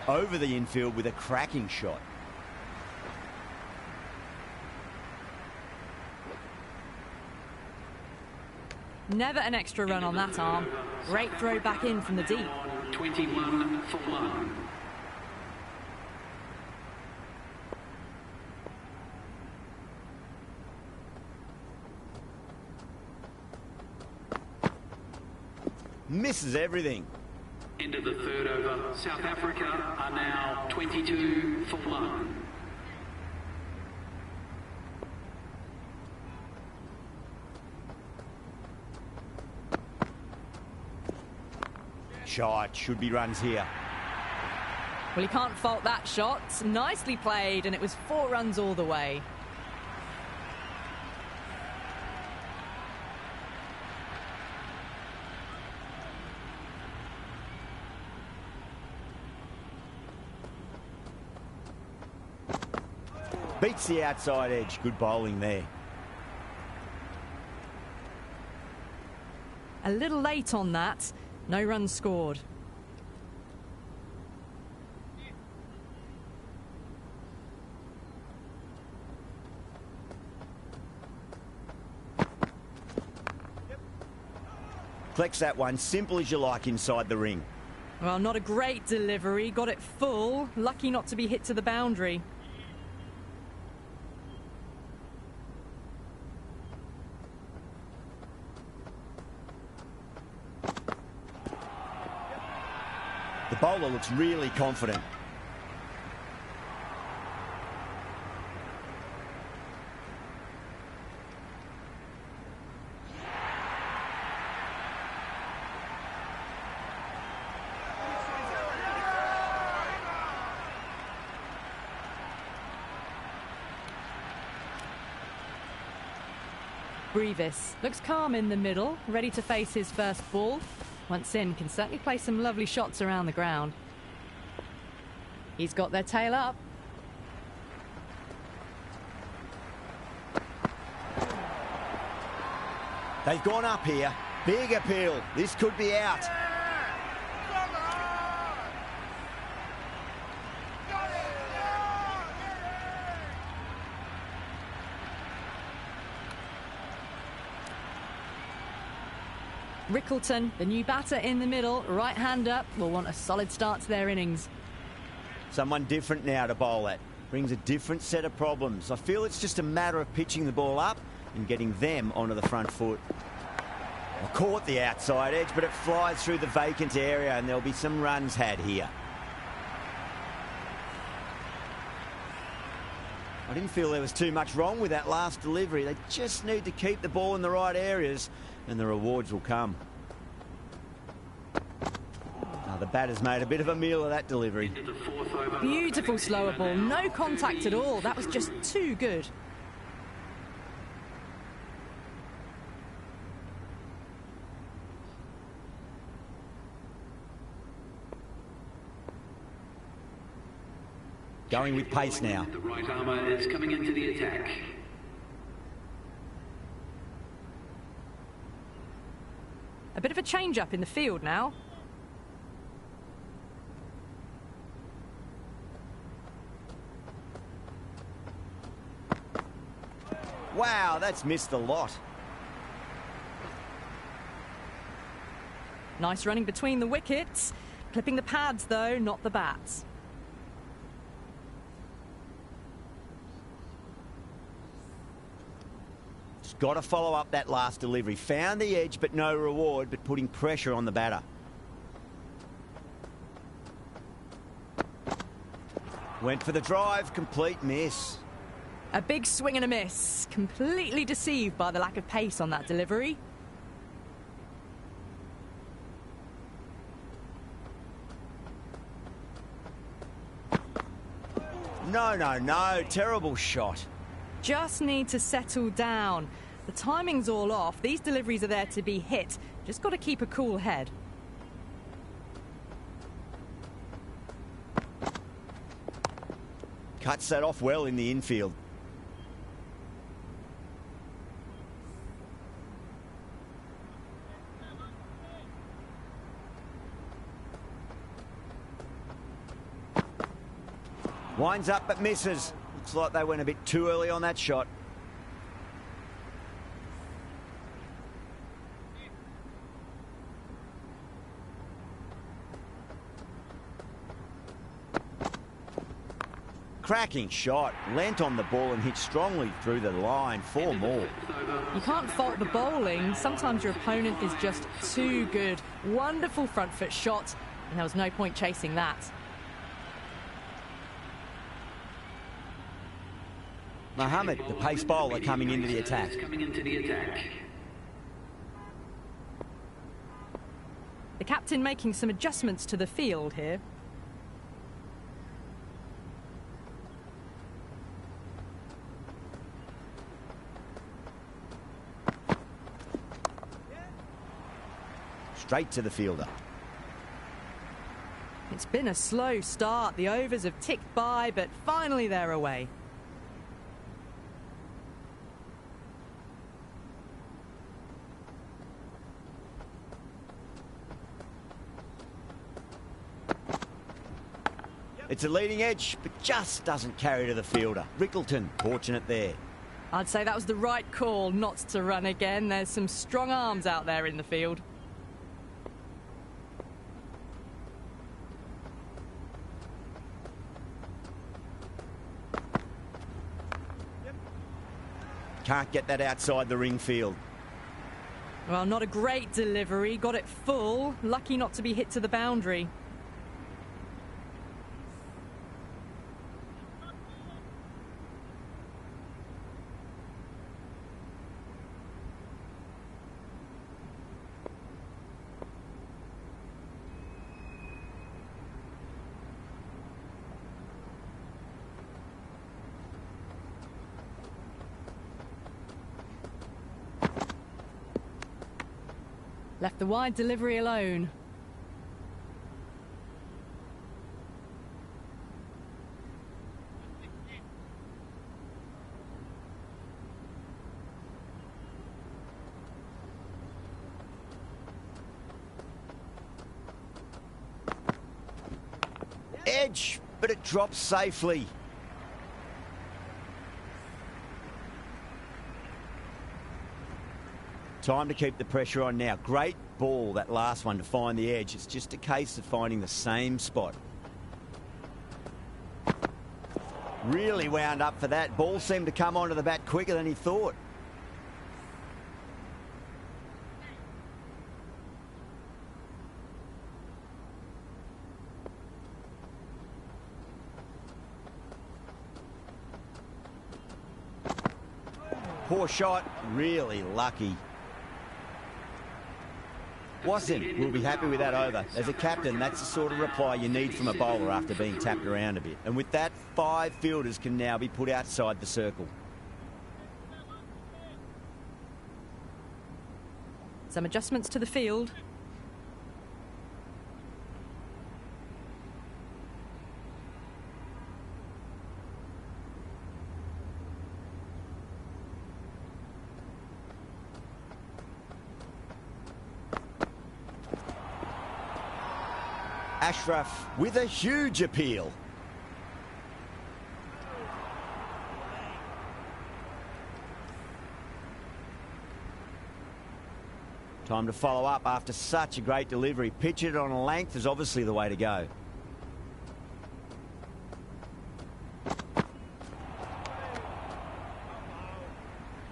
over the infield with a cracking shot. Never an extra run on that arm. Great throw back in from the deep. 21 for 1. Misses everything. End of the third over. South Africa are now 22 for 1. Shot, should be runs here. Well, you can't fault that shot. Nicely played, and it was 4 runs all the way. Beats the outside edge. Good bowling there. A little late on that. No runs scored. Collects that one, simple as you like inside the ring. Well, not a great delivery. Got it full. Lucky not to be hit to the boundary. The bowler looks really confident. Brevis looks calm in the middle, ready to face his first ball. Once in, can certainly play some lovely shots around the ground. He's got their tail up. They've gone up here. Big appeal. This could be out. Rickleton, the new batter in the middle, right hand up, will want a solid start to their innings. Someone different now to bowl at. Brings a different set of problems. I feel it's just a matter of pitching the ball up and getting them onto the front foot. Well, caught the outside edge, but it flies through the vacant area and there'll be some runs had here. I didn't feel there was too much wrong with that last delivery. They just need to keep the ball in the right areas and the rewards will come. Now the batter's made a bit of a meal of that delivery. Beautiful slower ball, no contact at all. That was just too good. Going with pace now. The right armour is coming into the attack. A bit of a change-up in the field now. Wow, that's missed a lot. Nice running between the wickets. Clipping the pads, though, not the bats. Got to follow up that last delivery. Found the edge, but no reward, but putting pressure on the batter. Went for the drive, complete miss. A big swing and a miss. Completely deceived by the lack of pace on that delivery. No. Terrible shot. Just need to settle down. The timing's all off. These deliveries are there to be hit. Just got to keep a cool head. Cuts that off well in the infield. Winds up but misses. Looks like they went a bit too early on that shot. Cracking shot, leant on the ball and hit strongly through the line. 4 more. You can't fault the bowling. Sometimes your opponent is just too good. Wonderful front foot shot, and there was no point chasing that. Mohammed, the pace bowler, coming into the attack. The captain making some adjustments to the field here. Straight to the fielder. It's been a slow start. The overs have ticked by, but finally they're away. It's a leading edge, but just doesn't carry to the fielder. Rickleton, fortunate there. I'd say that was the right call not to run again. There's some strong arms out there in the field. Can't get that outside the ring field. Well, not a great delivery. Got it full. Lucky not to be hit to the boundary. Left the wide delivery alone. Edge, but it drops safely. Time to keep the pressure on now. Great ball, that last one, to find the edge. It's just a case of finding the same spot. Really wound up for that. Ball seemed to come onto the bat quicker than he thought. Poor shot, really lucky. Wasson will be happy with that over. As a captain, that's the sort of reply you need from a bowler after being tapped around a bit. And with that, 5 fielders can now be put outside the circle. Some adjustments to the field. Ashraf with a huge appeal. Time to follow up after such a great delivery. Pitch it on a length is obviously the way to go.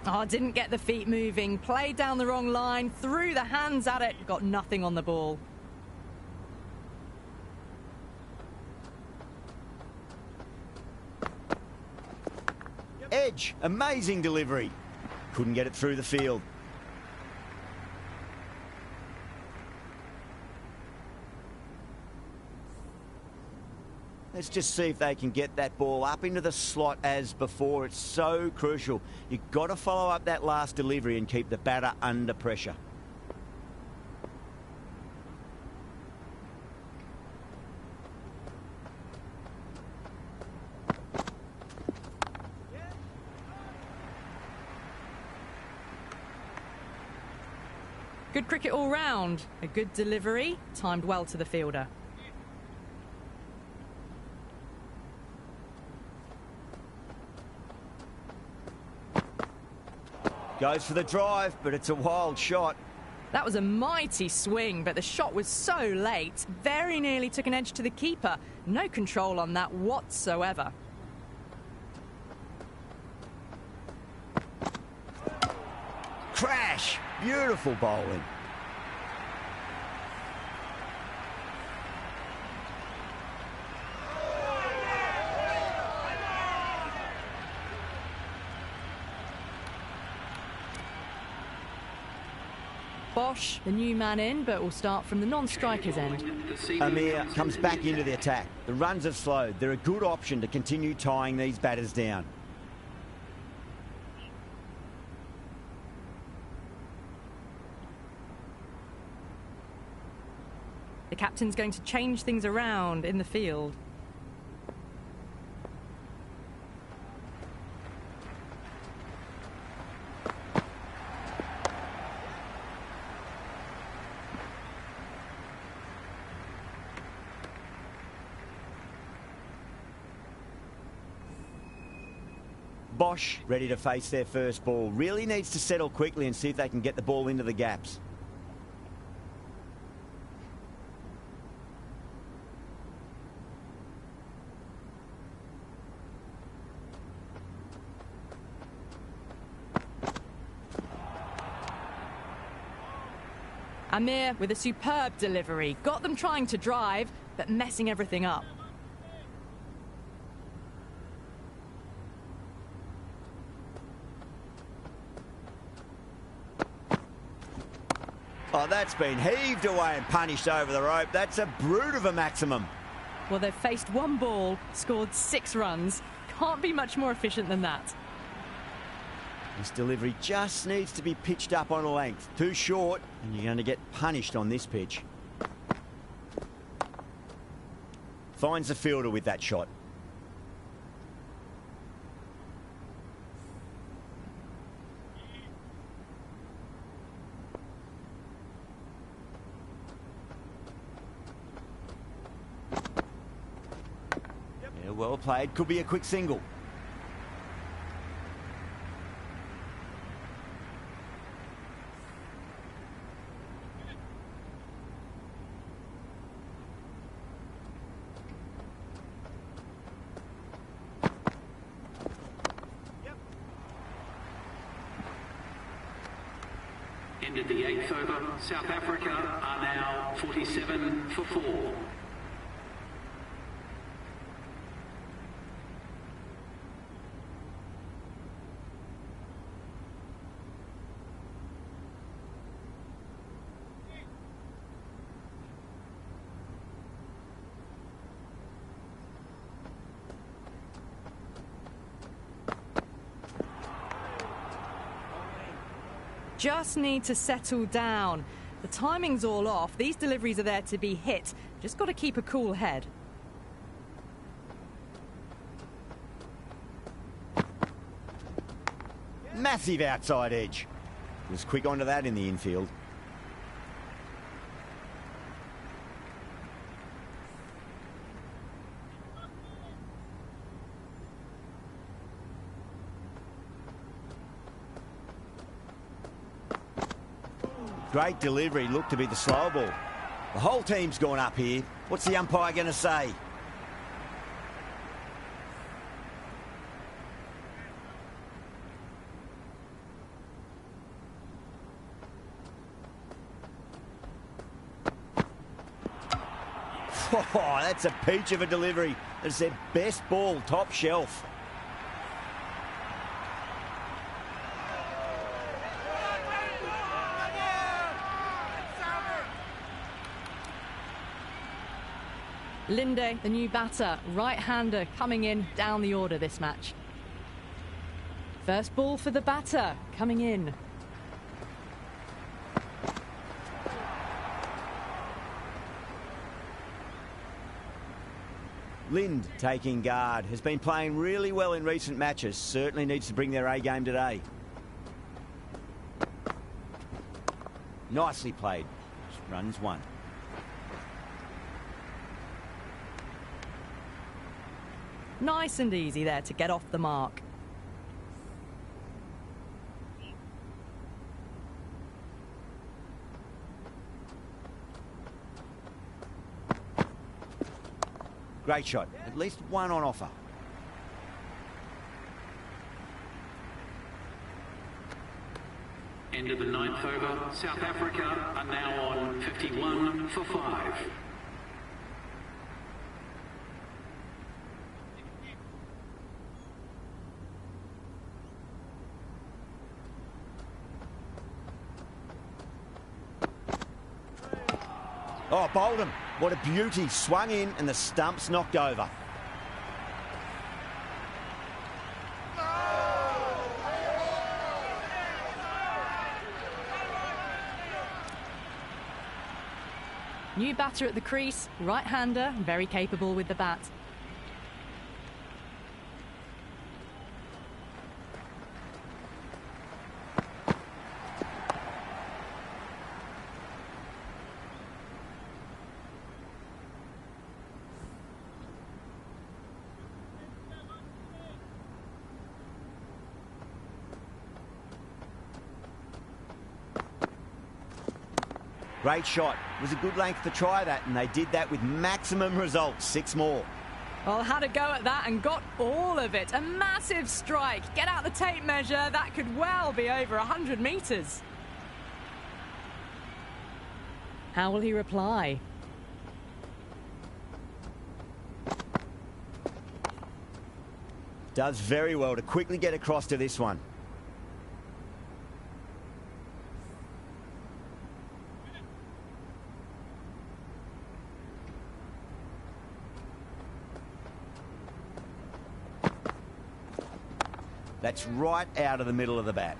Oh, didn't get the feet moving. Played down the wrong line, threw the hands at it, got nothing on the ball. Edge, amazing delivery. Couldn't get it through the field. Let's just see if they can get that ball up into the slot as before. It's so crucial. You've got to follow up that last delivery and keep the batter under pressure. Good cricket all round. A good delivery, timed well to the fielder. Goes for the drive, but it's a wild shot. That was a mighty swing, but the shot was so late. Very nearly took an edge to the keeper. No control on that whatsoever. Crash! Beautiful bowling. Bosch, the new man in, but will start from the non-striker's end. Amir comes back into the attack. The runs have slowed. They're a good option to continue tying these batters down. The captain's going to change things around in the field. Bosch ready to face their first ball. Really needs to settle quickly and see if they can get the ball into the gaps. Amir with a superb delivery. Got them trying to drive, but messing everything up. Oh, that's been heaved away and punished over the rope. That's a brute of a maximum. Well, they've faced one ball, scored 6 runs. Can't be much more efficient than that. This delivery just needs to be pitched up on a length. Too short, and you're going to get punished on this pitch. Finds the fielder with that shot. Yeah, well played. Could be a quick single. Ended the 8th over. South Africa are now 47 for 4. Just need to settle down. The timing's all off. These deliveries are there to be hit. Just got to keep a cool head. Massive outside edge. Was quick onto that in the infield. Great delivery, looked to be the slow ball. The whole team's gone up here. What's the umpire going to say? Oh, that's a peach of a delivery. It's their best ball, top shelf. Linde, the new batter, right-hander, coming in down the order this match. First ball for the batter, coming in. Lind taking guard, has been playing really well in recent matches. Certainly needs to bring their A game today. Nicely played. Runs 1. Nice and easy there to get off the mark. Great shot. At least one on offer. End of the 9th over. South Africa are now on 51 for 5. Oh, bowled him. What a beauty. Swung in and the stump's knocked over. New batter at the crease, right-hander, very capable with the bat. Great shot. It was a good length to try that, and they did that with maximum results. 6 more. Well, had a go at that and got all of it. A massive strike. Get out the tape measure. That could well be over 100 metres. How will he reply? Does very well to quickly get across to this one. That's right out of the middle of the bat.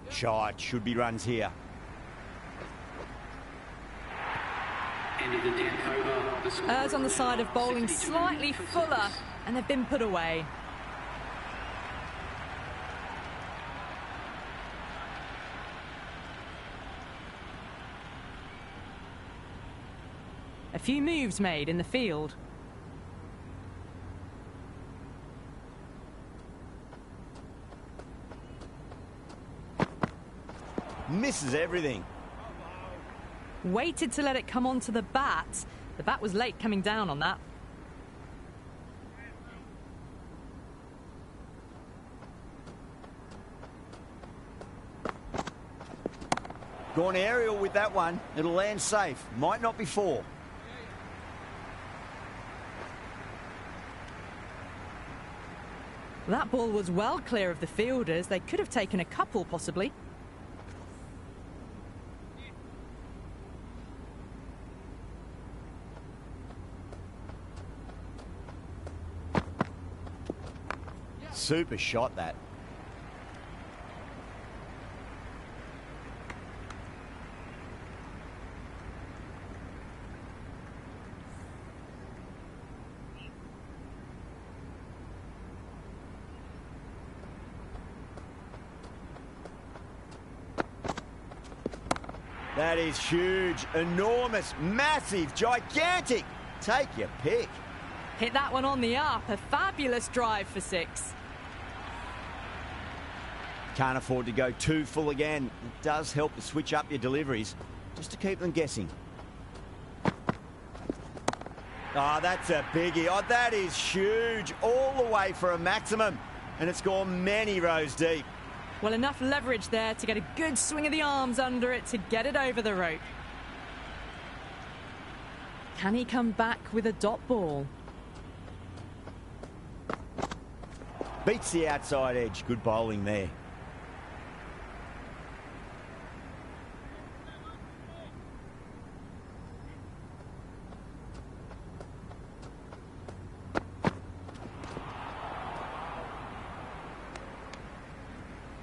Shot, should be runs here. Errs on the side of bowling slightly fuller, and they've been put away. A few moves made in the field. Misses everything. Waited to let it come onto the bat. The bat was late coming down on that. Gone aerial with that one. It'll land safe. Might not be 4. That ball was well clear of the fielders. They could have taken a couple, possibly. Super shot, that. That is huge, enormous, massive, gigantic. Take your pick. Hit that one on the up. A fabulous drive for 6. Can't afford to go too full again. It does help to switch up your deliveries, just to keep them guessing. Oh, that's a biggie. Oh, that is huge. All the way for a maximum. And it's gone many rows deep. Well, enough leverage there to get a good swing of the arms under it to get it over the rope. Can he come back with a dot ball? Beats the outside edge. Good bowling there.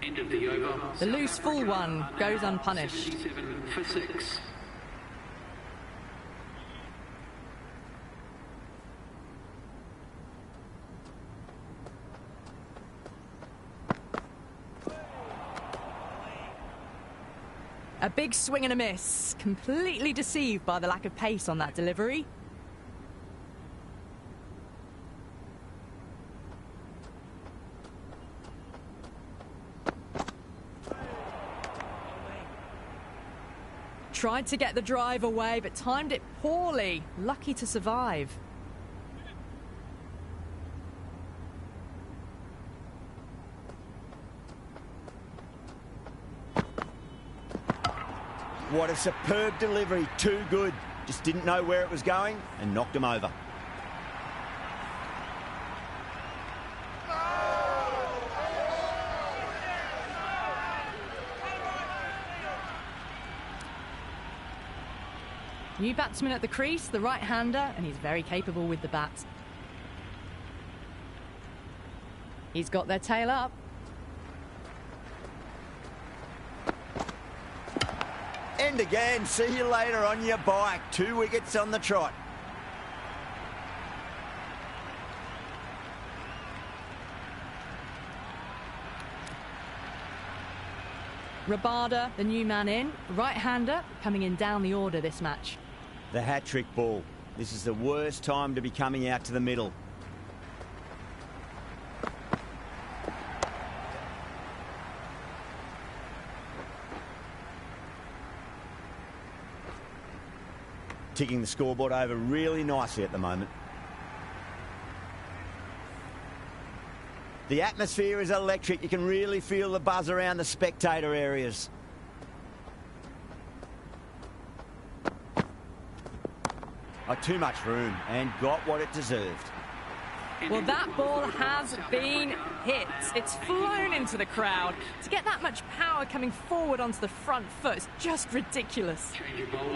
End of the over. The loose full one goes unpunished. 77 for 6. A big swing and a miss. Completely deceived by the lack of pace on that delivery. Tried to get the drive away, but timed it poorly. Lucky to survive. What a superb delivery. Too good. Just didn't know where it was going and knocked him over. New batsman at the crease, the right-hander, and he's very capable with the bat. He's got their tail up. And again, see you later on your bike. 2 wickets on the trot. Rabada, the new man in, right-hander, coming in down the order this match. The hat-trick ball. This is the worst time to be coming out to the middle. Ticking the scoreboard over really nicely at the moment. The atmosphere is electric. You can really feel the buzz around the spectator areas. Too much room and got what it deserved. Well, that ball has been hit. It's flown into the crowd. To get that much power coming forward onto the front foot is just ridiculous.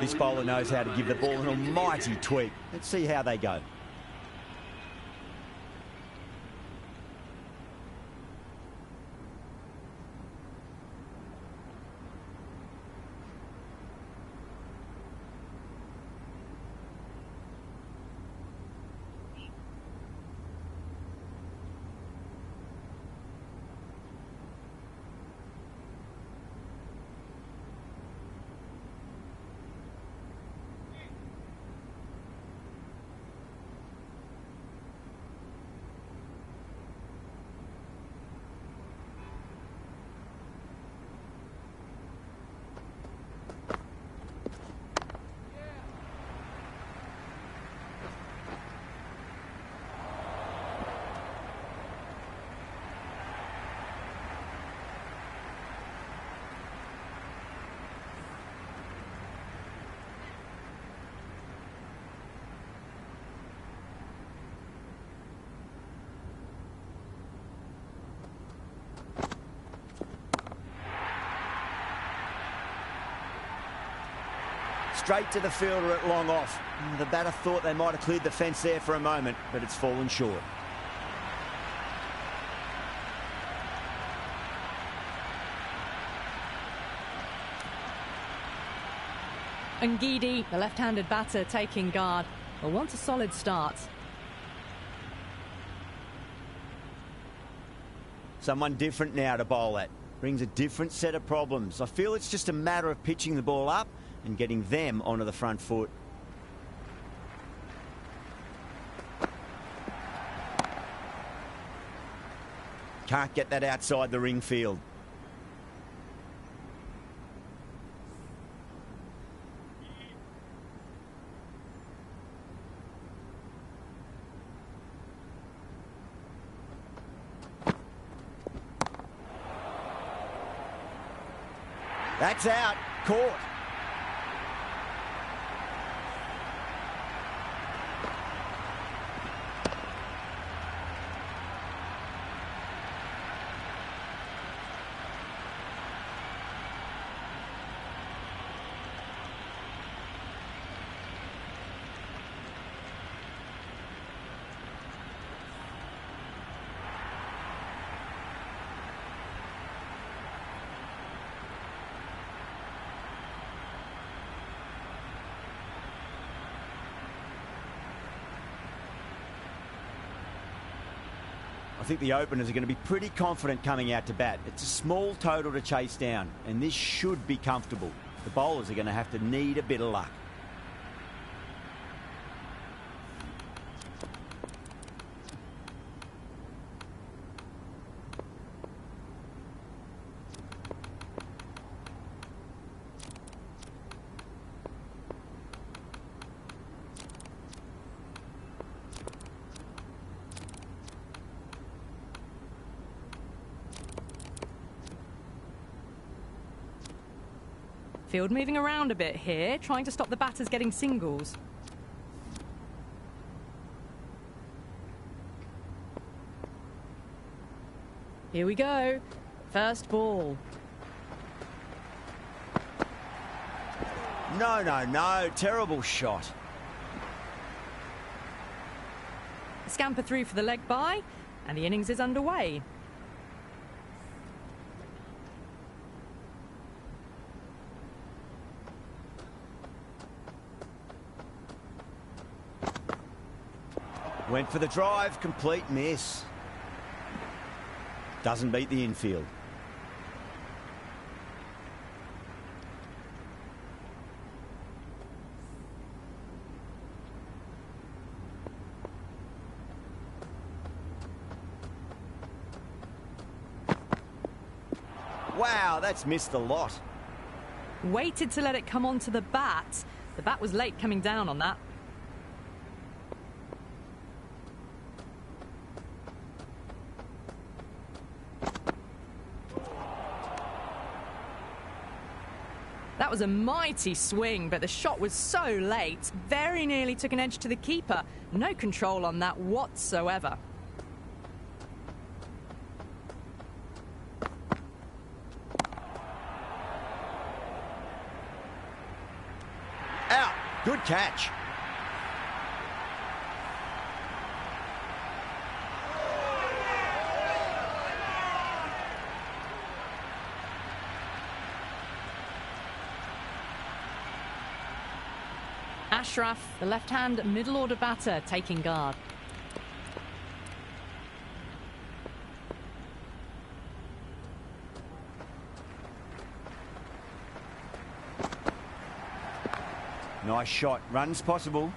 This bowler knows how to give the ball an almighty tweak. Let's see how they go. Straight to the fielder at long off. The batter thought they might have cleared the fence there for a moment, but it's fallen short. Ngidi, the left-handed batter, taking guard. Will want a solid start. Someone different now to bowl at. Brings a different set of problems. I feel it's just a matter of pitching the ball up and getting them onto the front foot. Can't get that outside the ring field. That's out. Caught. I think the openers are going to be pretty confident coming out to bat. It's a small total to chase down, and this should be comfortable. The bowlers are going to have to need a bit of luck. Field moving around a bit here, trying to stop the batters getting singles. Here we go. First ball. No, no, no. Terrible shot. Scamper through for the leg bye, and the innings is underway. Went for the drive, complete miss. Doesn't beat the infield. Wow, that's missed a lot. Waited to let it come onto the bat. The bat was late coming down on that. That was a mighty swing, but the shot was so late. Very nearly took an edge to the keeper. No control on that whatsoever. Out. Good catch. Ashraf, the left-hand middle-order batter, taking guard. Nice shot. Runs possible.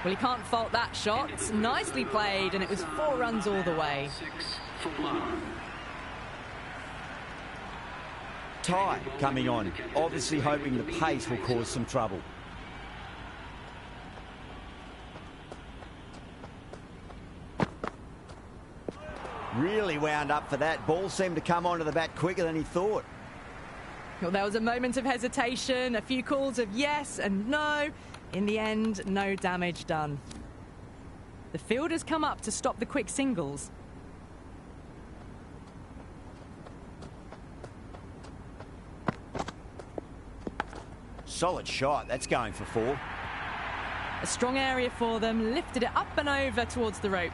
Well, he can't fault that shot. Nicely played, and it was 4 runs all the way. 6 for 1. Tie coming on, obviously hoping the pace will cause some trouble. Really wound up for that. Ball seemed to come onto the bat quicker than he thought. Well, there was a moment of hesitation, a few calls of yes and no. In the end, no damage done. The fielders come up to stop the quick singles. Solid shot. That's going for 4. A strong area for them, lifted it up and over towards the rope.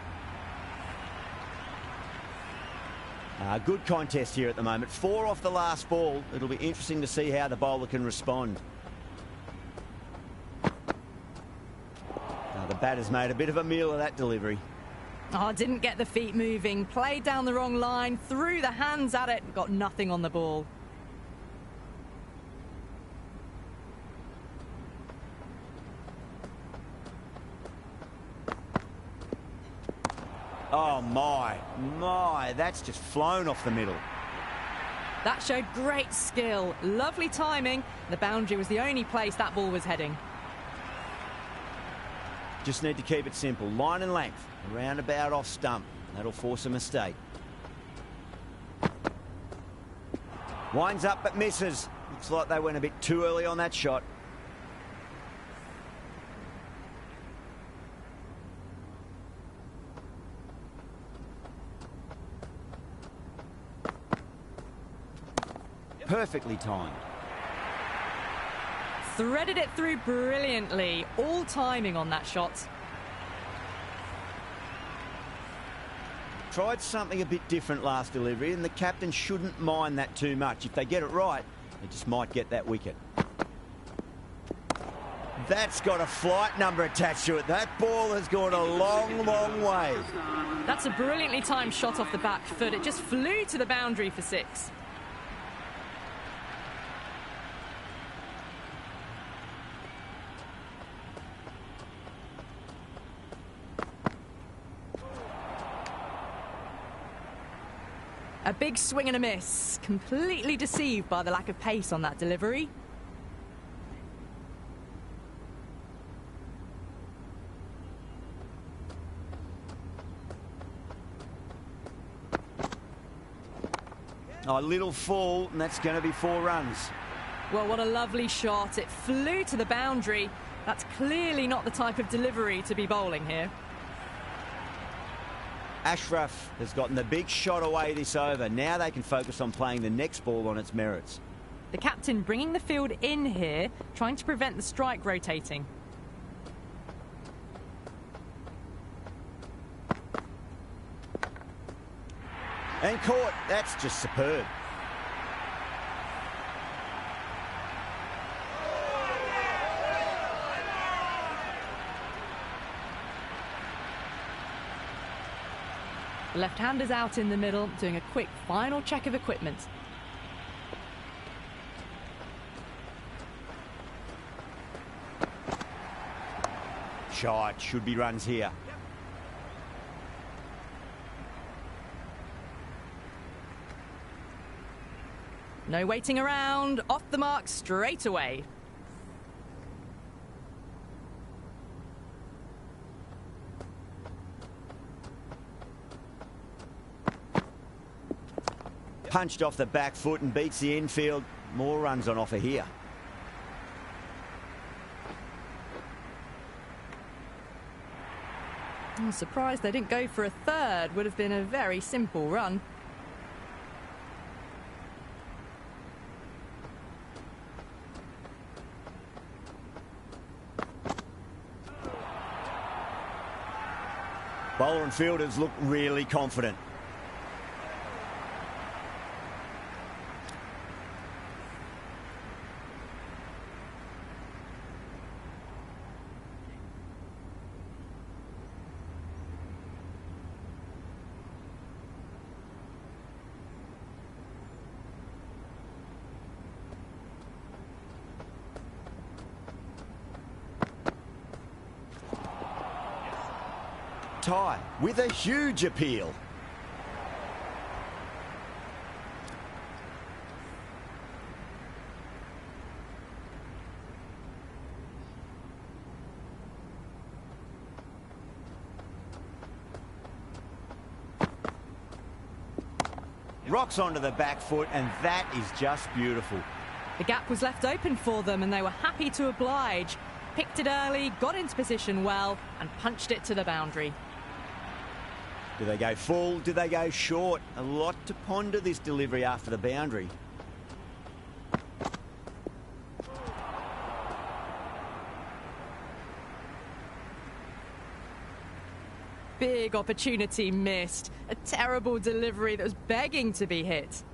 Good contest here at the moment. 4 off the last ball. It'll be interesting to see how the bowler can respond. The batter's made a bit of a meal of that delivery. Oh, didn't get the feet moving, played down the wrong line, threw the hands at it, got nothing on the ball. Oh, my, that's just flown off the middle. That showed great skill, lovely timing. The boundary was the only place that ball was heading. Just need to keep it simple. Line and length, around about off stump. That'll force a mistake. Winds up but misses. Looks like they went a bit too early on that shot. Perfectly timed. Threaded it through brilliantly. All timing on that shot. Tried something a bit different last delivery, and the captain shouldn't mind that too much. If they get it right, they just might get that wicket. That's got a flight number attached to it. That ball has gone a long, long way. That's a brilliantly timed shot off the back foot. It just flew to the boundary for 6. A big swing and a miss. Completely deceived by the lack of pace on that delivery. Oh, a little fall, and that's going to be 4 runs. Well, what a lovely shot. It flew to the boundary. That's clearly not the type of delivery to be bowling here. Ashraf has gotten the big shot away this over. Now they can focus on playing the next ball on its merits. The captain bringing the field in here, trying to prevent the strike rotating. And caught. That's just superb. Left-handers out in the middle, doing a quick final check of equipment. Shot. Should be runs here. No waiting around. Off the mark straight away. Punched off the back foot and beats the infield. More runs on offer here. I'm surprised they didn't go for a third. Would have been a very simple run. Bowler and fielders look really confident. Tie with a huge appeal. Rocks onto the back foot, and that is just beautiful. The gap was left open for them and they were happy to oblige. Picked it early, got into position well and punched it to the boundary. Do they go full? Do they go short? A lot to ponder this delivery after the boundary. Big opportunity missed. A terrible delivery that was begging to be hit.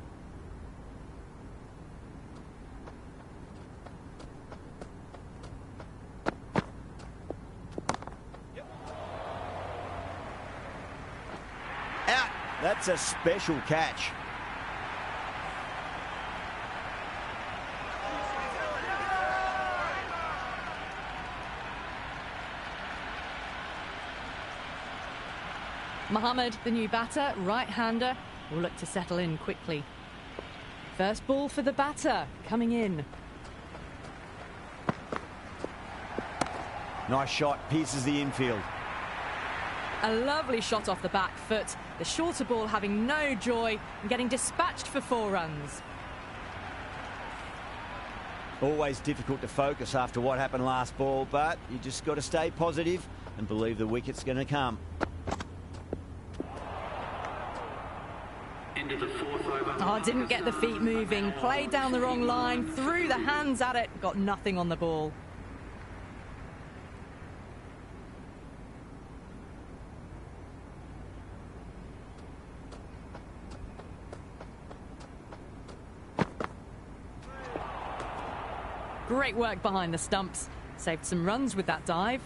Out. That's a special catch. Mohammed, the new batter, right-hander, will look to settle in quickly. First ball for the batter, coming in. Nice shot, pierces the infield. A lovely shot off the back foot. The shorter ball having no joy and getting dispatched for 4 runs. Always difficult to focus after what happened last ball, but you just got to stay positive and believe the wicket's going to come. End of the 4th over. Oh, didn't get the feet moving. Played down the wrong line, threw the hands at it, got nothing on the ball. Great work behind the stumps. Saved some runs with that dive.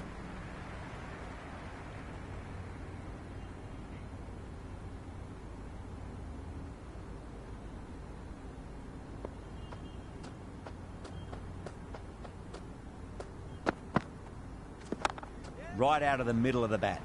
Right out of the middle of the bat.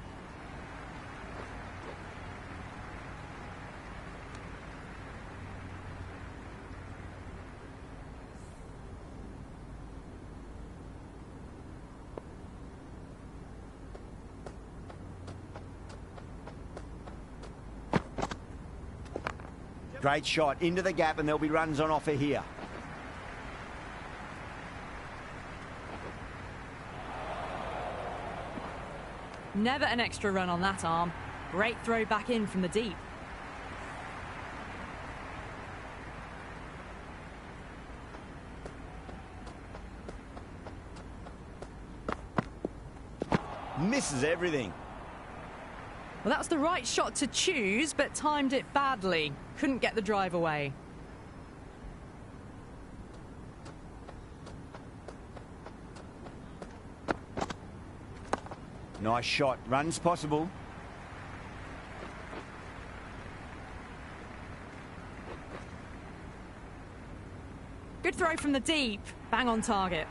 Great shot into the gap, and there'll be runs on offer here. Never an extra run on that arm. Great throw back in from the deep. Misses everything. Well, that was the right shot to choose, but timed it badly. Couldn't get the drive away. Nice shot. Runs possible. Good throw from the deep. Bang on target.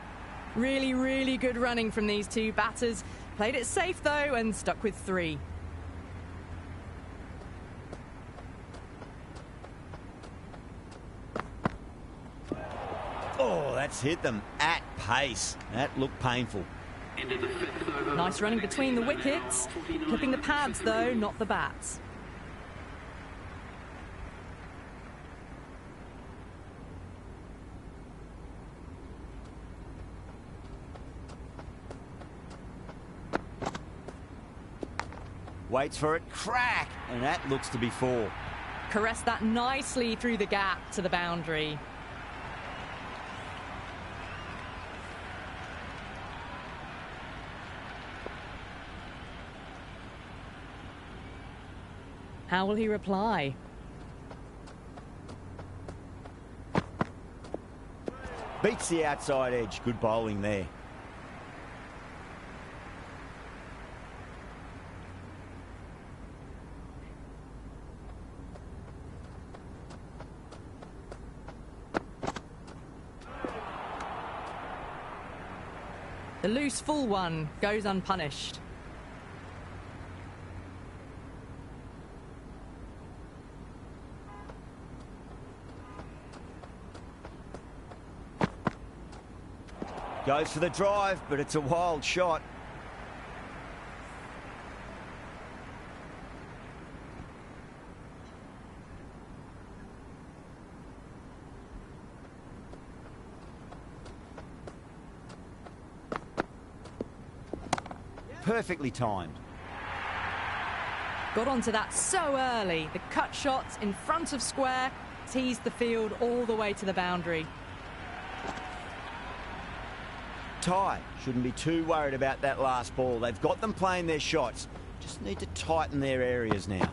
Really, really good running from these two batters. Played it safe, though, and stuck with 3. Oh, that's hit them at pace. That looked painful. Nice running between the wickets. Clipping the pads, though, not the bats. Waits for it. Crack! And that looks to be 4. Caressed that nicely through the gap to the boundary. How will he reply? Beats the outside edge. Good bowling there. The loose full one goes unpunished. Goes for the drive, but it's a wild shot. Perfectly timed. Got onto that so early. The cut shots in front of square teased the field all the way to the boundary. Ty shouldn't be too worried about that last ball. They've got them playing their shots. Just need to tighten their areas now.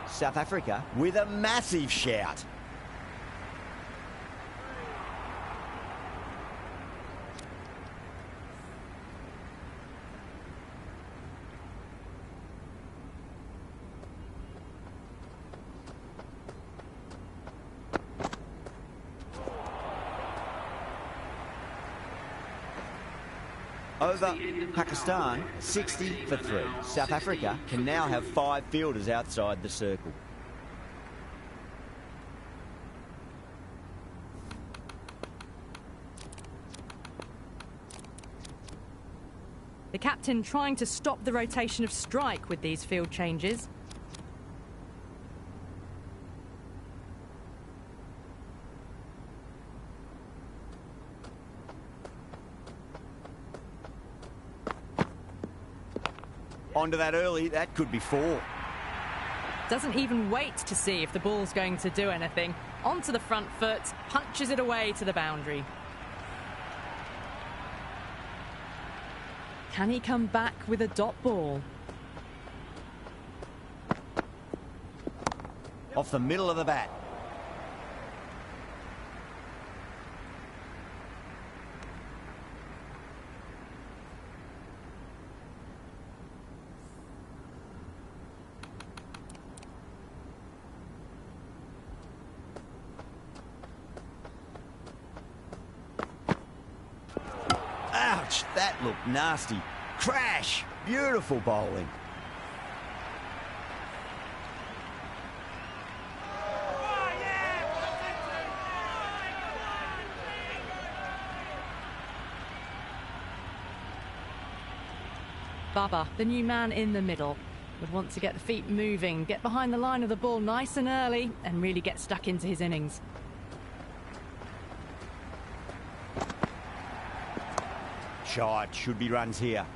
South Africa with a massive shout. Over Pakistan, 60 for 3. South Africa can now have 5 fielders outside the circle. The captain trying to stop the rotation of strike with these field changes. Onto that early, that could be 4. Doesn't even wait to see if the ball's going to do anything. Onto the front foot, punches it away to the boundary. Can he come back with a dot ball? Off the middle of the bat. Ouch, that looked nasty. Crash, beautiful bowling. Baba, the new man in the middle. would want to get the feet moving, get behind the line of the ball nice and early, and really get stuck into his innings. Shot, should be runs here.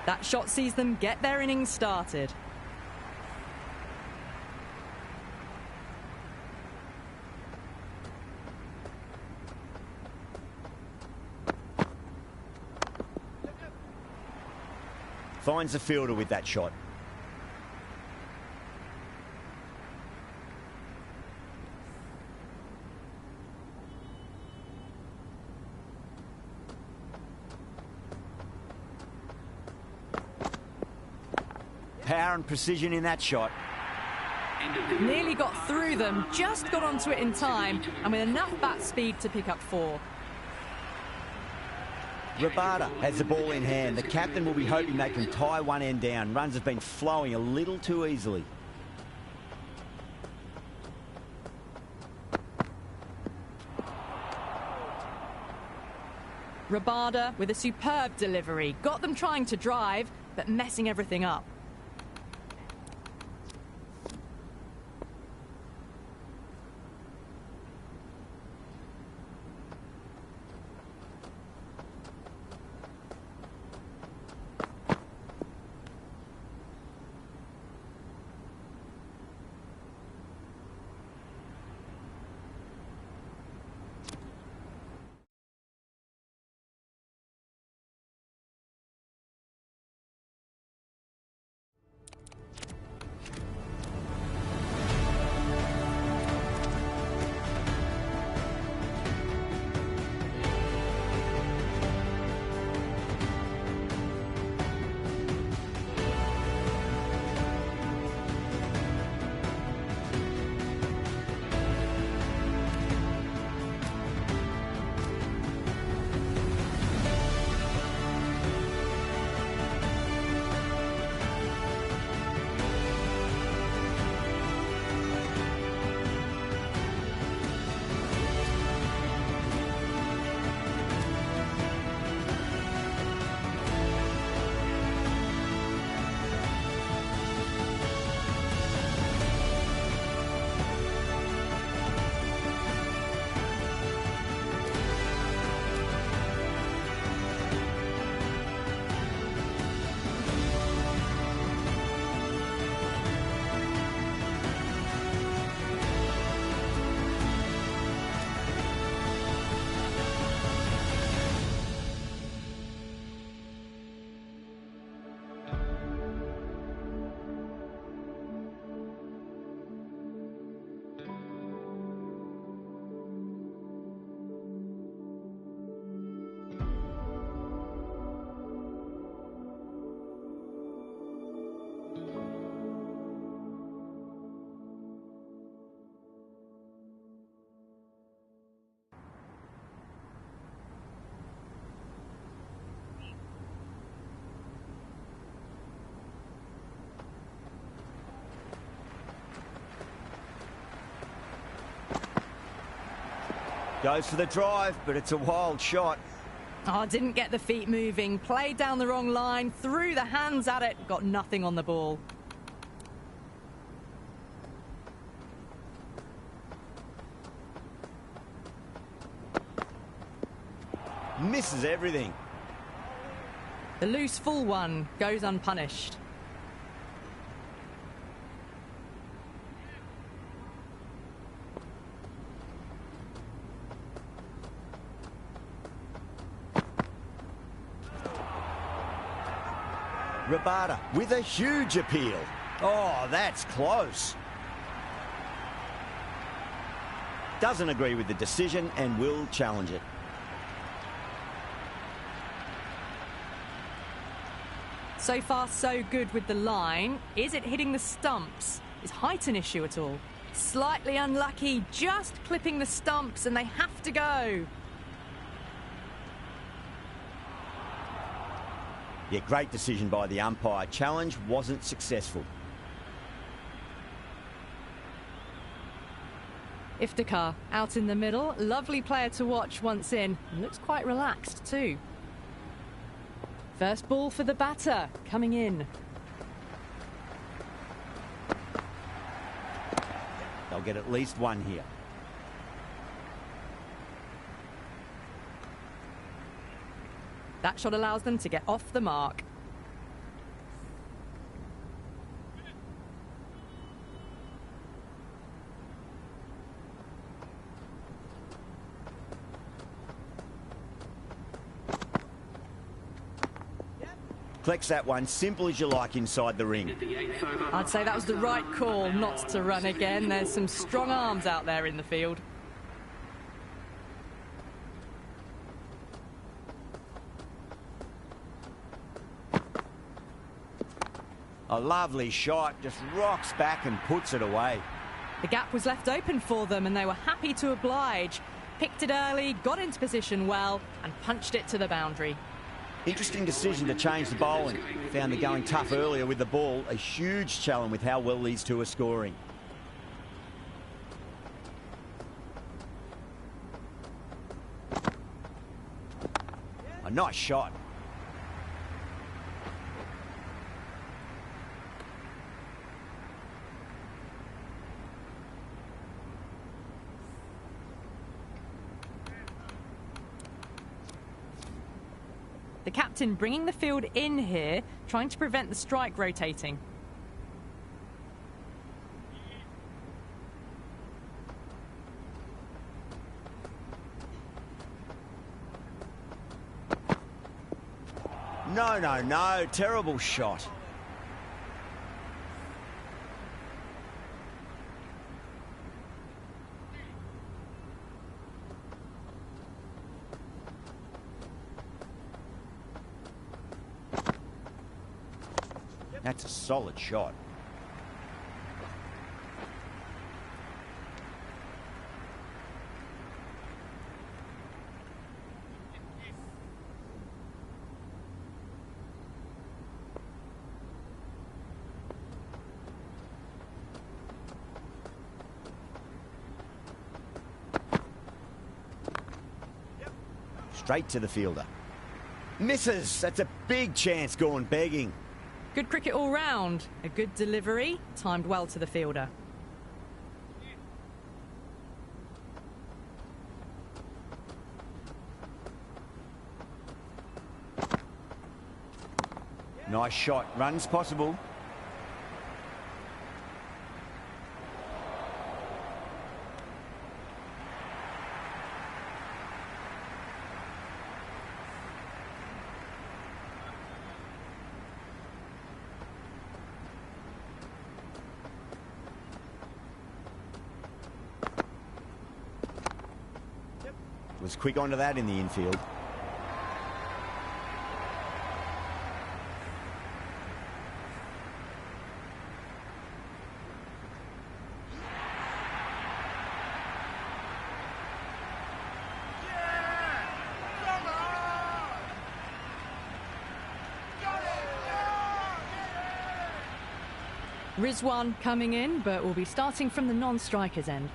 That shot sees them get their innings started. Finds the fielder with that shot. Power and precision in that shot. Nearly got through them, just got onto it in time, and with enough bat speed to pick up 4. Rabada has the ball in hand. The captain will be hoping they can tie one end down. Runs have been flowing a little too easily. Rabada with a superb delivery. Got them trying to drive, but messing everything up. Goes for the drive, but it's a wild shot. Oh, didn't get the feet moving. Played down the wrong line, threw the hands at it, got nothing on the ball. Misses everything. The loose full one goes unpunished. Rabada with a huge appeal. Oh, that's close. Doesn't agree with the decision and will challenge it. So far, so good with the line. Is it hitting the stumps? Is height an issue at all? Slightly unlucky, just clipping the stumps, and they have to go. Yeah, great decision by the umpire. Challenge wasn't successful. Iftikhar out in the middle. Lovely player to watch once in. Looks quite relaxed too. First ball for the batter coming in. They'll get at least one here. That shot allows them to get off the mark. Collects that one, simple as you like inside the ring. I'd say that was the right call not to run again. There's some strong arms out there in the field. A lovely shot, just rocks back and puts it away. The gap was left open for them and they were happy to oblige. Picked it early, got into position well and punched it to the boundary. Interesting decision to change the bowling. Found the going tough earlier with the ball. A huge challenge with how well these two are scoring. A nice shot. The captain bringing the field in here, trying to prevent the strike rotating. No. Terrible shot. That's a solid shot. Straight to the fielder. Misses. That's a big chance gone begging. Good cricket all round. A good delivery, timed well to the fielder. Nice shot. Runs possible. Was quick onto that in the infield. Rizwan coming in, but will be starting from the non-strikers end.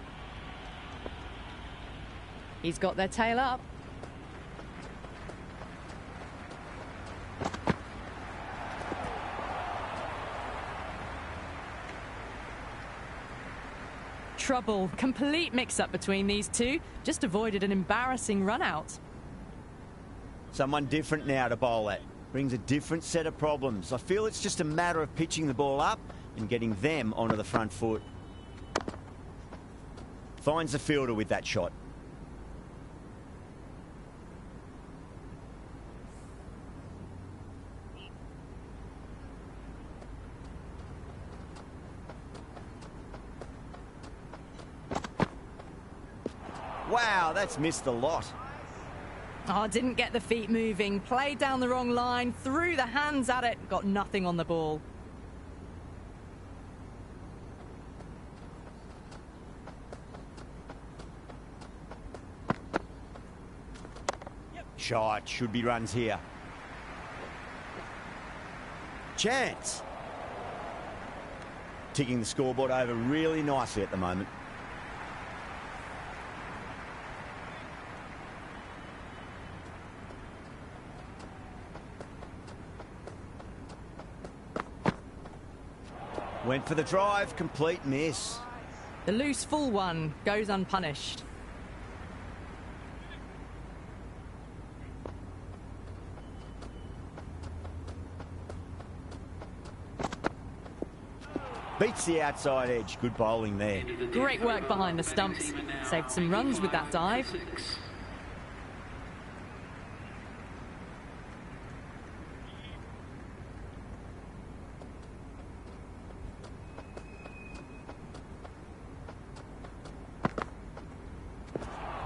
He's got their tail up. Trouble. Complete mix-up between these two. Just avoided an embarrassing run-out. Someone different now to bowl at. Brings a different set of problems. I feel it's just a matter of pitching the ball up and getting them onto the front foot. Finds the fielder with that shot. Wow, that's missed a lot. Oh, didn't get the feet moving. Played down the wrong line, threw the hands at it, got nothing on the ball. Shot, should be runs here. Chance. Ticking the scoreboard over really nicely at the moment. Went for the drive, complete miss. The loose full one goes unpunished. Beats the outside edge. Good bowling there. Great work behind the stumps. Saved some runs with that dive.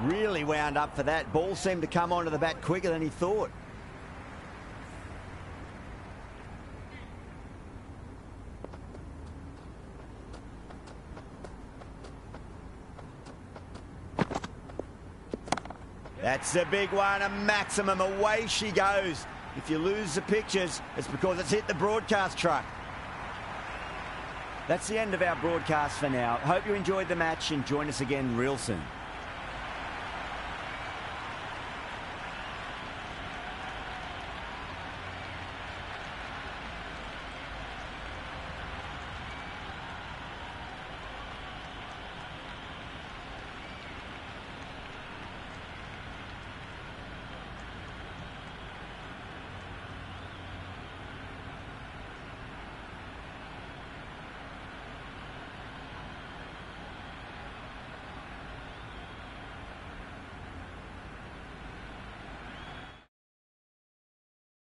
Really wound up for that. Ball seemed to come onto the bat quicker than he thought. That's a big one, a maximum. Away she goes. If you lose the pictures, it's because it's hit the broadcast truck. That's the end of our broadcast for now. Hope you enjoyed the match and join us again real soon.